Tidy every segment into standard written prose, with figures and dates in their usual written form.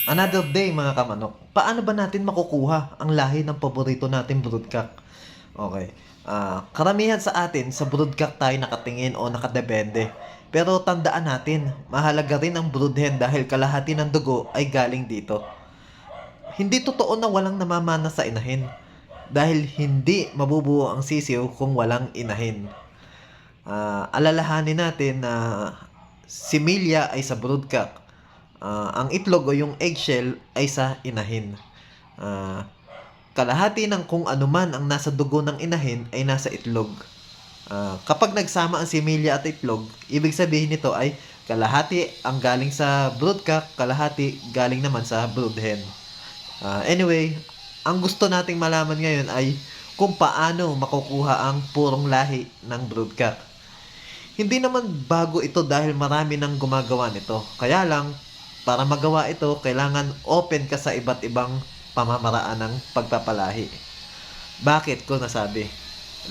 Another day mga kamanok. Paano ba natin makukuha ang lahi ng paborito nating broodcock? Okay. Karamihan sa atin sa broodcock tayo nakatingin o nakadepende. Pero tandaan natin, mahalaga rin ang brood hen dahil kalahati ng dugo ay galing dito. Hindi totoo na walang namamana sa inahin. Dahil hindi mabubuo ang sisiw kung walang inahin. Alalahanin natin na si Milya ay sa broodcock. Ang itlog o yung eggshell ay sa inahin. Kalahati ng kung ano man ang nasa dugo ng inahin ay nasa itlog. Kapag nagsama ang similya at itlog, ibig sabihin nito ay kalahati ang galing sa broodcock, kalahati galing naman sa broodhen. Anyway, ang gusto nating malaman ngayon ay kung paano makukuha ang purong lahi ng broodcock. Hindi naman bago ito dahil marami nang gumagawa nito. Kaya lang, para magawa ito, kailangan open ka sa iba't ibang pamamaraan ng pagpapalahi. Bakit ko nasabi?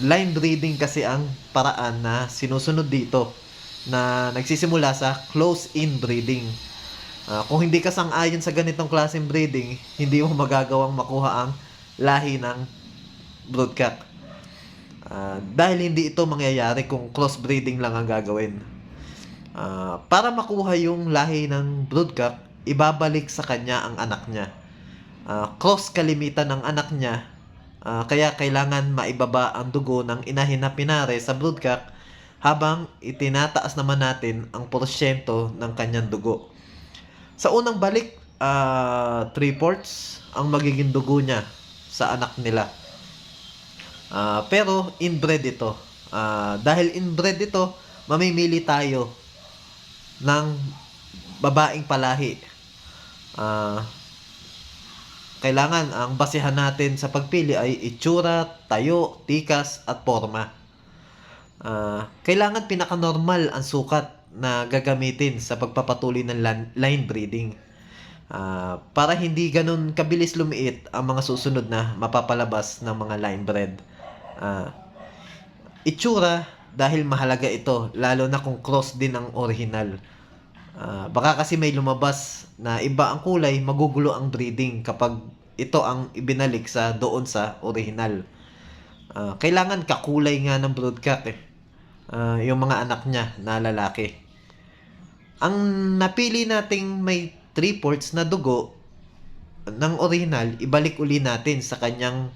Line breeding kasi ang paraan na sinusunod dito na nagsisimula sa close-in breeding. Kung hindi ka sang-ayon sa ganitong klaseng breeding, hindi mo magagawang makuha ang lahi ng broodcock. Dahil hindi ito mangyayari kung crossbreeding lang ang gagawin. Para makuha yung lahi ng broodcock, ibabalik sa kanya ang anak niya. Cross kalimitan ng anak niya, kaya kailangan maibaba ang dugo ng inahin na pinare sa broodcock habang itinataas naman natin ang porsyento ng kanyang dugo. Sa unang balik, 3/4 ang magiging dugo niya sa anak nila. Pero inbred ito. Dahil inbred ito, mamimili tayo ng babaeng palahi. Kailangan ang basihan natin sa pagpili ay itsura, tayo, tikas, at forma. Kailangan pinaka-normal ang sukat na gagamitin sa pagpapatuloy ng line breeding. Para hindi ganun kabilis lumiit ang mga susunod na mapapalabas ng mga line bred. Itsura, dahil mahalaga ito, lalo na kung cross din ang original. Baka kasi may lumabas na iba ang kulay, magugulo ang breeding kapag ito ang ibinalik sa doon sa original. Kailangan kakulay nga ng broodcock yung mga anak niya na lalaki. Ang napili nating may 3/4 na dugo ng original, ibalik uli natin sa kanya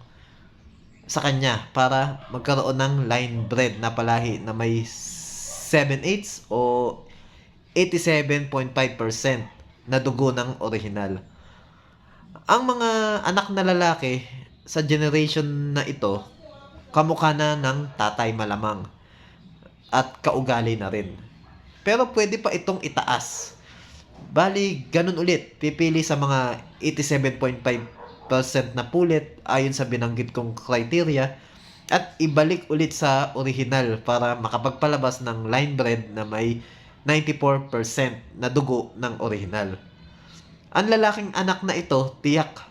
para magkaroon ng line bred na palahi na may 7/8 o 87.5% na dugo ng original. Ang mga anak na lalaki sa generation na ito, kamukha na ng tatay malamang at kaugali na rin. Pero pwede pa itong itaas. Bali, ganun ulit. Pipili sa mga 87.5% na pulit ayon sa binanggit kong criteria at ibalik ulit sa original para makapagpalabas ng line bred na may 94% na dugo ng original. Ang lalaking anak na ito, tiyak,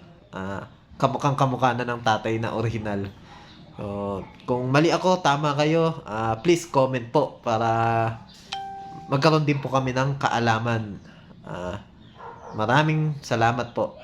kamukhang kamukha na ng tatay na original. Kung mali ako, tama kayo, please comment po para magkaroon din po kami ng kaalaman. Maraming salamat po.